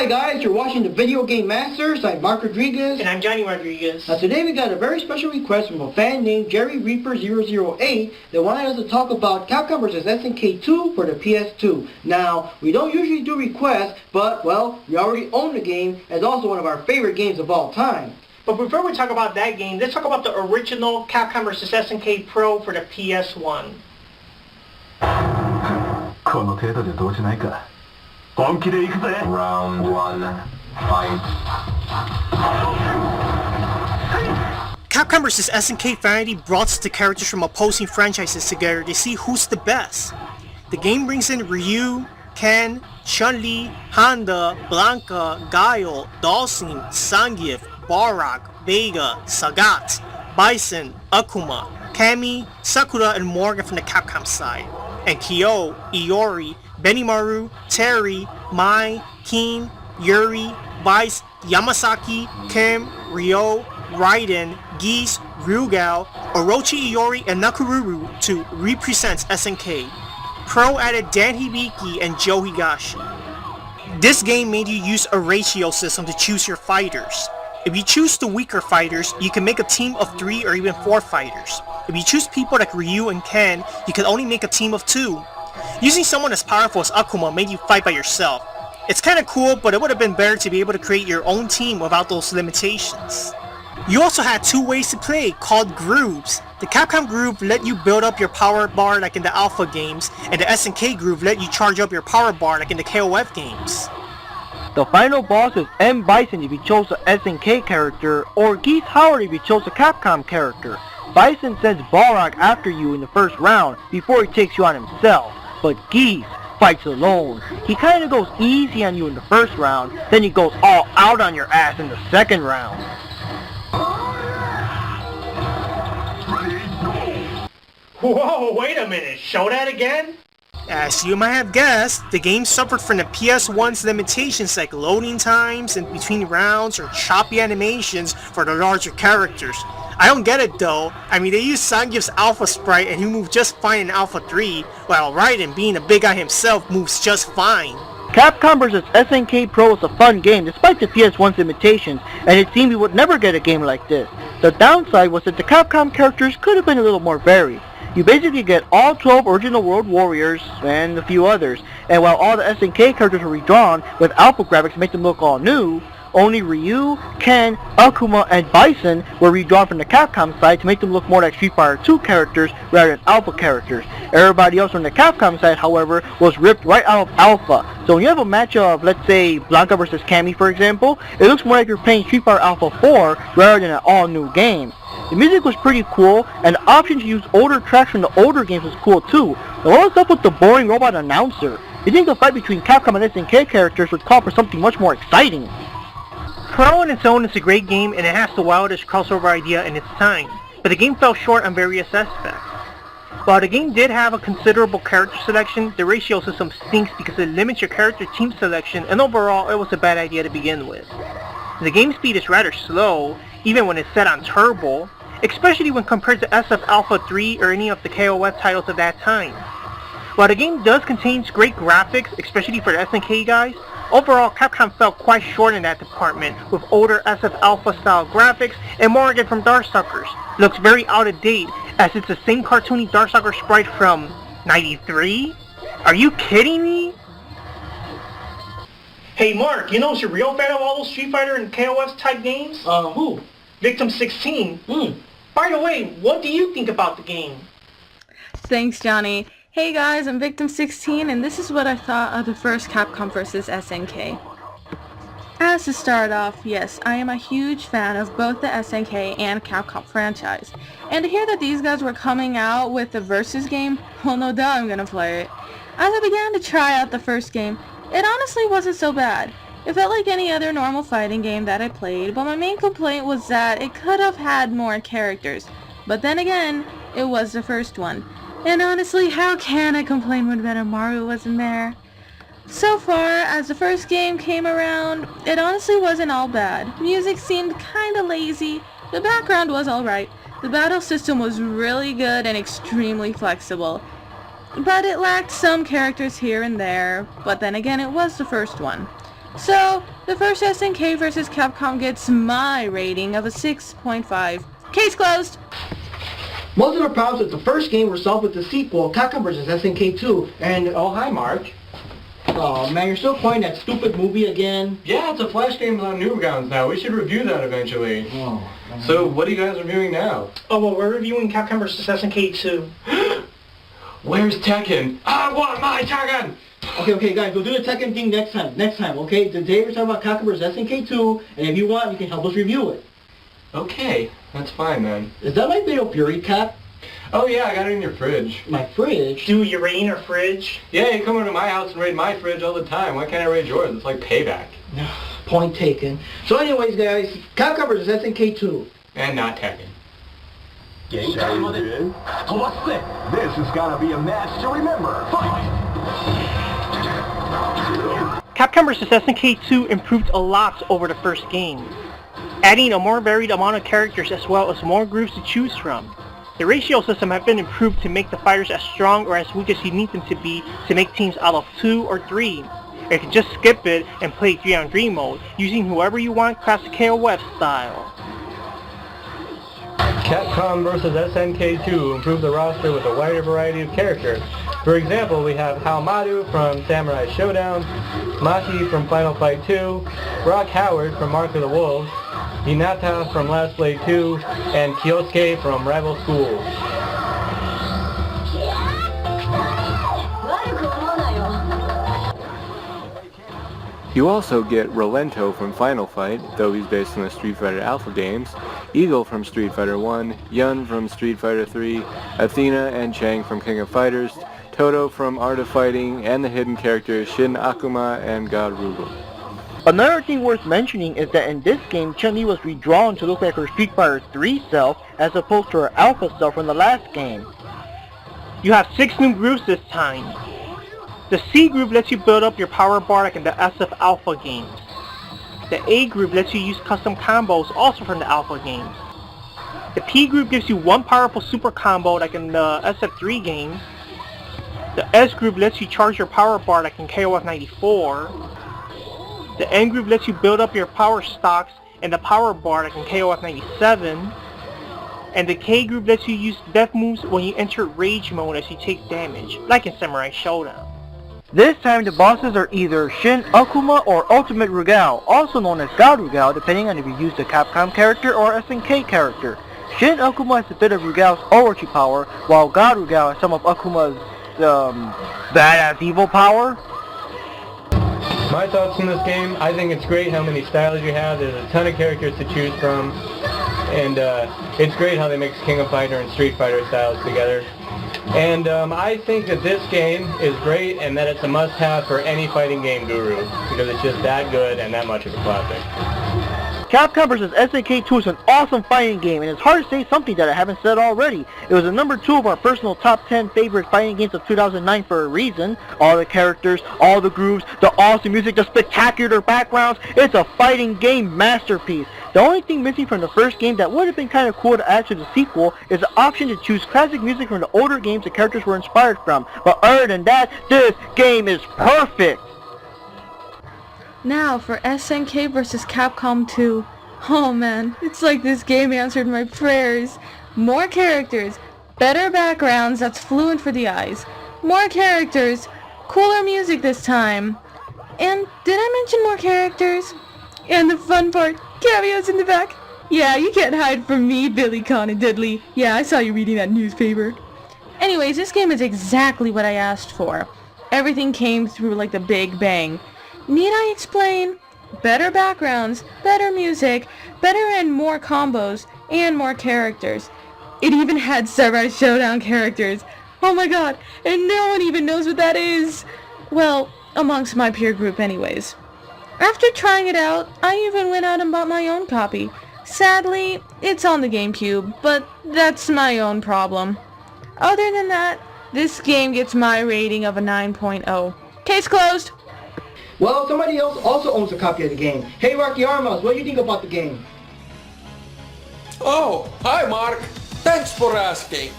Hi guys, you're watching the Video Game Masters. I'm Mark Rodriguez. And I'm Johnny Rodriguez. Now today we got a very special request from a fan named Jerry Reaper 008 that wanted us to talk about Capcom vs SNK 2 for the PS2. Now, we don't usually do requests, but, well, we already own the game as also one of our favorite games of all time. But before we talk about that game, let's talk about the original Capcom vs SNK Pro for the PS1. この程度で動じないか。本気で行くぜ。Round 1 fight. Capcom vs SNK finally brought the characters from opposing franchises together to see who's the best. The game brings in Ryu, Ken, Chun-Li, Honda, Blanca, Guile, Dhalsim, Zangief, Balrog, Vega, Sagat, Bison, Akuma, Cammy, Sakura, and Morgan from the Capcom side. And Kyo, Iori, Benimaru, Terry, Mai, Keen, Yuri, Vice, Yamasaki, Kim, Ryo, Raiden, Geese, Ryugal, Orochi Iori, and Nakururu to represent SNK. Pro added Dan Hibiki and Joe Higashi. This game made you use a ratio system to choose your fighters. If you choose the weaker fighters, you can make a team of 3 or even 4 fighters. If you choose people like Ryu and Ken, you can only make a team of 2. Using someone as powerful as Akuma made you fight by yourself. It's kinda cool, but it would have been better to be able to create your own team without those limitations. You also had 2 ways to play, called grooves. The Capcom groove let you build up your power bar like in the Alpha games, and the SNK groove let you charge up your power bar like in the KOF games. The final boss is M. Bison if you chose the SNK character, or Geese Howard if you chose the Capcom character. Bison sends Balrog after you in the first round before he takes you on himself, but Geese fights alone. He kinda goes easy on you in the first round, then he goes all out on your ass in the second round. Whoa, wait a minute, show that again? As you might have guessed, the game suffered from the PS1's limitations like loading times in between rounds or choppy animations for the larger characters. I don't get it though. I mean, they used Zangief's Alpha sprite and he moved just fine in Alpha 3, while Raiden, being a big guy himself, moves just fine. Capcom vs SNK Pro is a fun game despite the PS1's limitations, and it seemed we would never get a game like this. The downside was that the Capcom characters could have been a little more varied. You basically get all 12 original World Warriors and a few others, and while all the SNK characters were redrawn with alpha graphics to make them look all new, only Ryu, Ken, Akuma, and Bison were redrawn from the Capcom side to make them look more like Street Fighter 2 characters rather than Alpha characters. Everybody else from the Capcom side, however, was ripped right out of Alpha. So when you have a match of, let's say, Blanca vs. Cammy, for example, it looks more like you're playing Street Fighter Alpha 4 rather than an all-new game. The music was pretty cool, and the option to use older tracks from the older games was cool too. But what was up with the boring robot announcer? You think the fight between Capcom and SNK characters would call for something much more exciting? Pro on its own is a great game and it has the wildest crossover idea in its time, but the game fell short on various aspects. While the game did have a considerable character selection, the ratio system stinks because it limits your character team selection, and overall it was a bad idea to begin with. The game speed is rather slow, even when it's set on turbo, especially when compared to SF Alpha 3 or any of the KOF titles of that time. While the game does contain great graphics, especially for the SNK guys, overall Capcom fell quite short in that department, with older SF Alpha style graphics, and Morgan from Darkstalkers looks very out of date, as it's the same cartoony Darkstalker sprite from 93? Are you kidding me? Hey Mark, you know who's a real fan of all those Street Fighter and KOF type games? Who? Victim16. By the way, what do you think about the game? Thanks, Johnny. Hey guys, I'm Victim16, and this is what I thought of the first Capcom vs SNK. As to start off, yes, I am a huge fan of both the SNK and Capcom franchise. And to hear that these guys were coming out with the Versus game, well, no doubt I'm gonna play it. As I began to try out the first game, it honestly wasn't so bad. It felt like any other normal fighting game that I played, but my main complaint was that it could have had more characters. But then again, it was the first one. And honestly, how can I complain when Benimaru wasn't there? So far, as the first game came around, it honestly wasn't all bad. Music seemed kinda lazy, the background was alright, the battle system was really good and extremely flexible. But it lacked some characters here and there, but then again it was the first one. So, The first SNK vs Capcom gets my rating of a 6.5. Case closed! Most of the problems with the first game were solved with the sequel, Capcom vs SNK 2, and Oh, hi, Mark. oh man, you're still playing that stupid movie again? Yeah, it's a Flash game on Newgrounds now. We should review that eventually. Oh, So, what are you guys reviewing now? Oh, well, we're reviewing Capcom vs SNK 2. Where's Tekken? I want my Tekken! Okay, guys, we'll do the Tekken thing next time, okay? Today we're talking about Capcom vs SNK 2, and if you want, you can help us review it. Okay, that's fine then. Is that my Fatal Fury cap? Oh yeah, I got it in your fridge. My fridge? Do you raid our fridge? Yeah, you come over to my house and raid my fridge all the time. Why can't I raid yours? It's like payback. Point taken. So anyways, guys, Capcom vs SNK 2. And not Tekken. This is gonna be a match to remember. Fight! Capcom vs SNK 2 improved a lot over the first game, adding a more varied amount of characters as well as more groups to choose from. The ratio system has been improved to make the fighters as strong or as weak as you need them to be to make teams out of 2 or 3. You can just skip it and play 3-on-3 mode, using whoever you want classic KOF style. Capcom vs SNK 2 improved the roster with a wider variety of characters. For example, we have Haomaru from Samurai Showdown, Maki from Final Fight 2, Brock Howard from Mark of the Wolves, Hinata from Last Blade 2, and Kyosuke from Rival Schools. You also get Rolento from Final Fight, though he's based on the Street Fighter Alpha games, Eagle from Street Fighter 1, Yun from Street Fighter 3, Athena and Chang from King of Fighters, Toto from Art of Fighting, and the hidden characters Shin Akuma and God Rugal. Another thing worth mentioning is that in this game, Chun-Li was redrawn to look like her Street Fighter 3 self as opposed to her Alpha self from the last game. You have 6 new groups this time. The C group lets you build up your power bar like in the SF Alpha games. The A group lets you use custom combos also from the Alpha games. The P group gives you one powerful super combo like in the SF3 games. The S group lets you charge your power bar like in KOF 94. The N group lets you build up your power stocks in the power bar like in KOF 97. And the K group lets you use death moves when you enter rage mode as you take damage, like in Samurai Showdown. This time the bosses are either Shin Akuma or Ultimate Rugal, also known as God Rugal depending on if you use the Capcom character or SNK character. Shin Akuma has a bit of Rugal's Orochi power, while God Rugal has some of Akuma's badass evil power. My thoughts on this game, I think it's great how many styles you have. There's a ton of characters to choose from. And it's great how they mix King of Fighter and Street Fighter styles together. And I think that this game is great and that it's a must-have for any fighting game guru because it's just that good and that much of a classic. Capcom vs SNK 2 is an awesome fighting game, and it's hard to say something that I haven't said already. It was the number 2 of our personal top 10 favorite fighting games of 2009 for a reason. All the characters, all the grooves, the awesome music, the spectacular backgrounds. It's a fighting game masterpiece. The only thing missing from the first game that would have been kind of cool to add to the sequel is the option to choose classic music from the older games the characters were inspired from. But other than that, this game is perfect! Now for SNK vs Capcom 2. Oh man, it's like this game answered my prayers. More characters, better backgrounds that's fluent for the eyes, more characters, cooler music this time. And did I mention more characters? And the fun part, cameos in the back. Yeah, you can't hide from me, Billy, Con, and Diddley. Yeah, I saw you reading that newspaper. Anyways, this game is exactly what I asked for. Everything came through like the Big Bang. Need I explain? Better backgrounds, better music, better and more combos, and more characters. It even had Samurai Showdown characters. Oh my god, and no one even knows what that is. Well, amongst my peer group anyways. After trying it out, I even went out and bought my own copy. Sadly, it's on the GameCube, but that's my own problem. Other than that, this game gets my rating of a 9.0. Case closed! Well, somebody else also owns a copy of the game. Hey, Rakiarmas, what do you think about the game? Oh, hi Mark. Thanks for asking.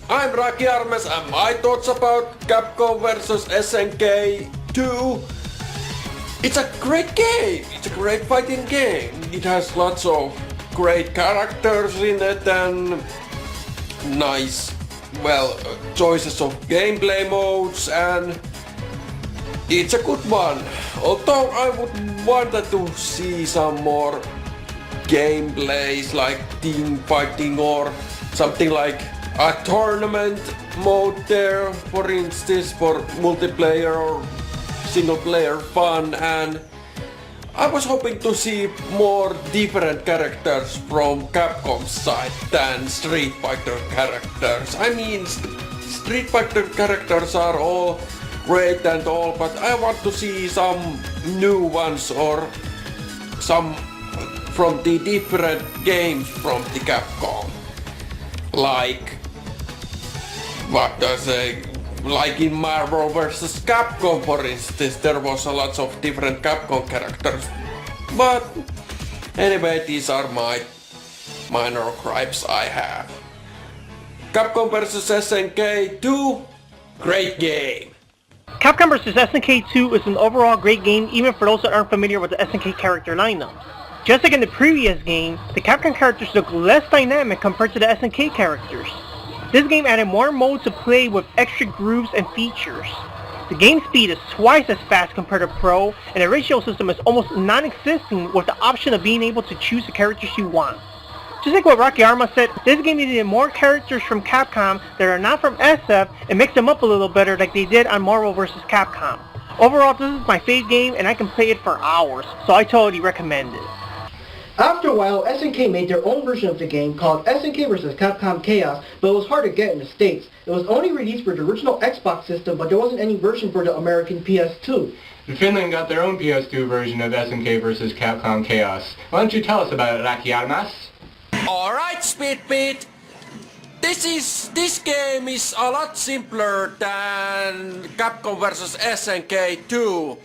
I'm Rakiarmas and my thoughts about Capcom vs SNK 2. It's a great game. It's a great fighting game. It has lots of great characters in it and nice, well, choices of gameplay modes, and it's a good one. Although I would wanted to see some more gameplays like team fighting or something like a tournament mode there, for instance, for multiplayer or single player fun, and I was hoping to see more different characters from Capcom's side than Street Fighter characters. I mean, Street Fighter characters are all great and all, but I want to see some new ones or some from the different games from the Capcom. Like, what does like in Marvel vs Capcom, for instance, there was a lot of different Capcom characters. But anyway, these are my minor gripes I have. Capcom vs SNK 2, great game. Capcom vs SNK 2 is an overall great game even for those that aren't familiar with the SNK character lineup. Just like in the previous game, the Capcom characters look less dynamic compared to the SNK characters. This game added more modes to play with extra grooves and features. The game speed is twice as fast compared to Pro, and the ratio system is almost non-existent with the option of being able to choose the characters you want. Just like what Rakiarmas said, this game needed more characters from Capcom that are not from SF and mix them up a little better like they did on Marvel vs. Capcom. Overall, this is my favorite game and I can play it for hours, so I totally recommend it. After a while, SNK made their own version of the game called SNK vs Capcom Chaos, but it was hard to get in the States. It was only released for the original Xbox system, but there wasn't any version for the American PS2. Finland got their own PS2 version of SNK vs Capcom Chaos. Why don't you tell us about it, Rakiarmas? Alright, Speed Beat. This game is a lot simpler than Capcom vs SNK 2.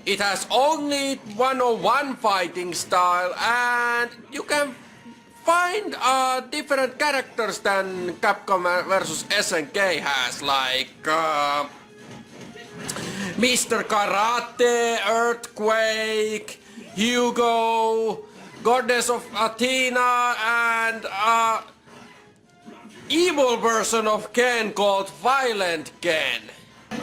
It has only one-on-one fighting style, and you can find different characters than Capcom vs SNK has, like Mr. Karate, Earthquake, Hugo, Goddess of Athena, and evil version of Ken called Violent Ken.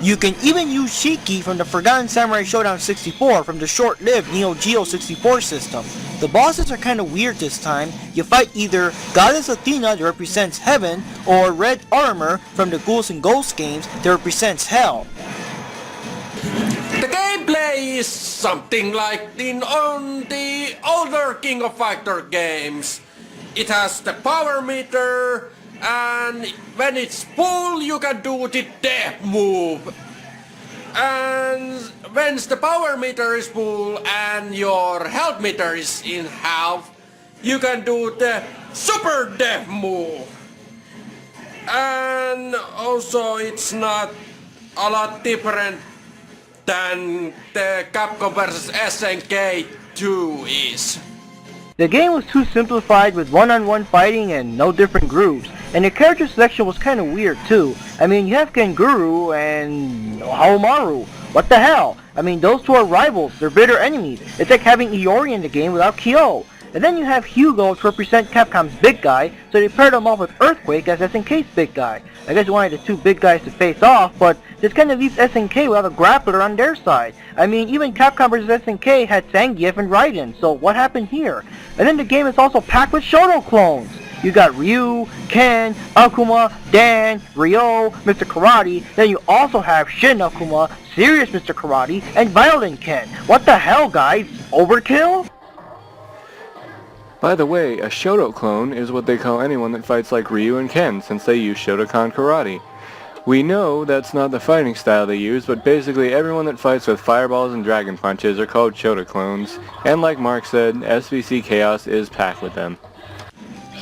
You can even use Shiki from the Forgotten Samurai Showdown 64 from the short-lived Neo Geo 64 system. The bosses are kinda weird this time. You fight either Goddess Athena that represents heaven, or Red Armor from the Ghouls and Ghosts games that represents hell. The gameplay is something like on the older King of Fighter games. It has the power meter, and when it's full you can do the death move. And when the power meter is full and your health meter is in half, you can do the super death move. And also it's not a lot different than the Capcom vs SNK 2 is. The game was too simplified with one-on-one fighting and no different grooves. And the character selection was kinda weird too. I mean, you have Kenguru and Haomaru. What the hell? I mean, those two are rivals. They're bitter enemies. It's like having Iori in the game without Kyo. And then you have Hugo to represent Capcom's big guy, so they paired him off with Earthquake as SNK's big guy. I guess they wanted the two big guys to face off, but this kinda leaves SNK without a grappler on their side. I mean, even Capcom vs SNK had Zangief and Raiden, so what happened here? And then the game is also packed with Shoto clones. You got Ryu, Ken, Akuma, Dan, Ryo, Mr. Karate, then you also have Shin Akuma, Serious Mr. Karate, and Violent Ken. What the hell, guys? Overkill? By the way, a Shoto clone is what they call anyone that fights like Ryu and Ken, since they use Shotokan karate. We know that's not the fighting style they use, but basically everyone that fights with fireballs and dragon punches are called Shoto clones, and like Mark said, SVC Chaos is packed with them.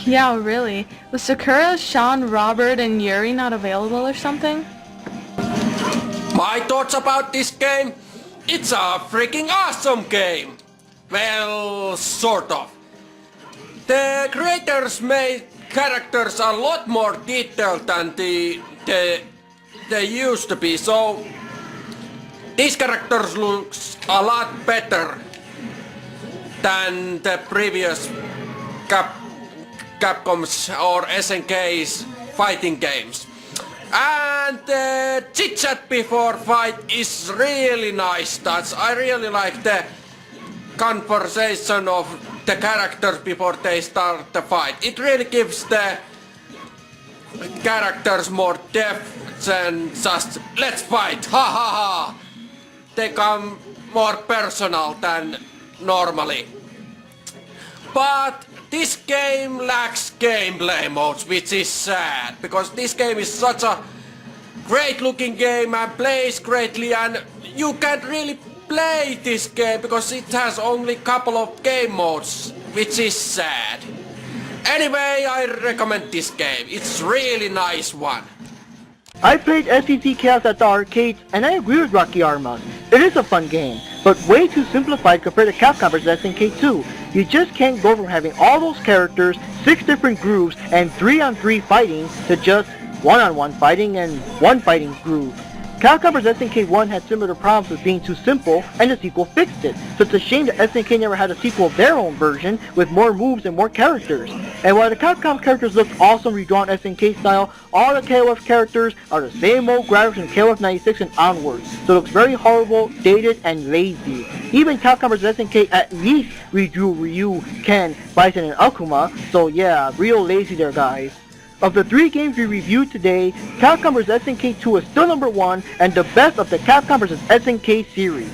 Yeah, really. Was Sakura, Sean, Robert, and Yuri not available or something? My thoughts about this game? It's a freaking awesome game! Well, sort of. The creators made characters a lot more detailed than they used to be, so these characters looks a lot better than the previous Capcom's or SNK's fighting games. And the chit chat before fight is really nice touch. I really like the conversation of the characters before they start the fight. It really gives the characters more depth than just let's fight, ha ha ha. They come more personal than normally. But this game lacks gameplay modes, which is sad, because this game is such a great looking game and plays greatly, and you can't really play this game because it has only couple of game modes, which is sad. Anyway, I recommend this game. It's really nice one. I played SNK Chaos at the arcades, and I agree with Rakiarmas. It is a fun game, but way too simplified compared to Capcom vs SNK 2. You just can't go from having all those characters, 6 different grooves, and 3-on-3 fighting to just 1-on-1 fighting and 1 fighting groove. Capcom vs SNK 1 had similar problems with being too simple, and the sequel fixed it, so it's a shame that SNK never had a sequel of their own version with more moves and more characters. And while the Capcom characters look awesome redrawn SNK style, all the KOF characters are the same old graphics from KOF 96 and onwards, so it looks very horrible, dated, and lazy. Even Capcom vs SNK at least redrew Ryu, Ken, Bison, and Akuma, so yeah, real lazy there, guys. Of the 3 games we reviewed today, Capcom vs SNK 2 is still number 1 and the best of the Capcom vs SNK series.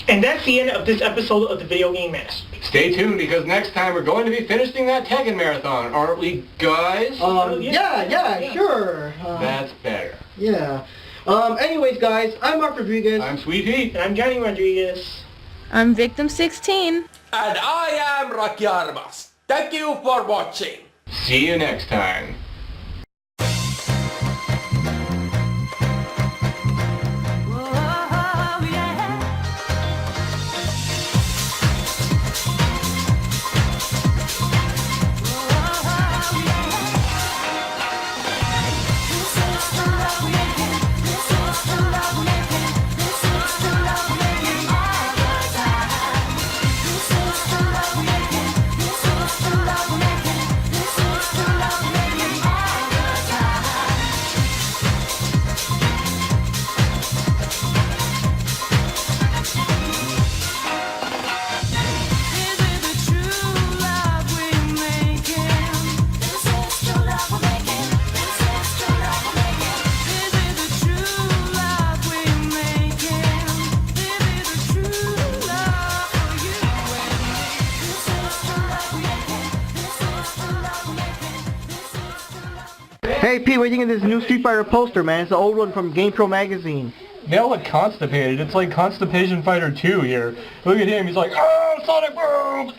And that's the end of this episode of the Video Game Masters. Stay tuned because next time we're going to be finishing that Tekken marathon, aren't we, guys? Yeah, sure. That's better. Yeah. Anyways, guys, I'm Mark Rodriguez. I'm Sweet Heat. And I'm Johnny Rodriguez. I'm Victim16. And I am Rakiarmas. Thank you for watching. See you next time. Hey Pete, what do you think of this new Street Fighter poster, man? It's the old one from GamePro magazine. They all look constipated. It's like Constipation Fighter 2 here. Look at him. He's like, oh, Sonic Boom!